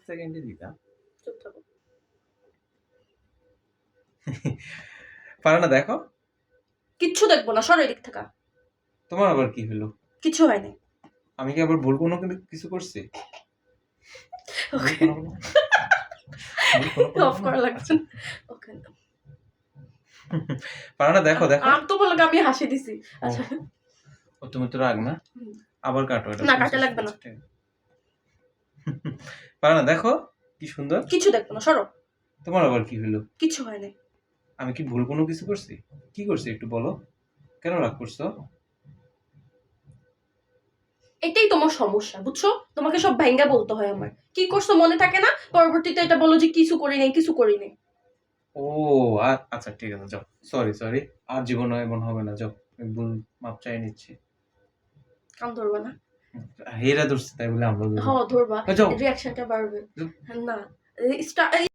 সেকেন্ডে দিতাম। চুপ থাকো। পারো না দেখো। কিচ্ছু দেখবো না, সরো এদিক থেকে। তোমার আবার কি হলো? কিছু হয়নি। আমি কি আবার ভুল কোনো কিছু করছি? ভুল ওকে, কোনো অফ করা লাগছে না। ওকে, পারো না দেখো দেখো। আম তো বললো আমি হাসি দিছি। আচ্ছা ও তুমি তো রাগ না, আবার কাটো এটা। না, কাটা লাগবে না। পারো না দেখো কি সুন্দর। কিছু দেখবো না, সরো। তোমার আবার কি হলো? কিছু হয়নি। আমি কি ভুল কোনো কিছু করছি? কি করছি একটু বলো, কেন রাগ করছো? এটাই তোমার সমস্যা, বুঝছো? তোমাকে সব ভেঙ্গা বলতে হয় আমার। কি করছো মনে থাকে না, পরবর্তীতে এটা বলো যে কিছু করি নাই, কিছু করি নাই। ও আচ্ছা ঠিক আছে, যাও। সরি সরি, আর জীবনে এমন হবে না, যাও। আমি ভুল মাপ চাই নিচ্ছি। কাম ধরবা না? হেরা ধরছে তাই বলে আমরা হ ধরবা, যাও। রিয়াকশনটা বাড়বে। যাও। না,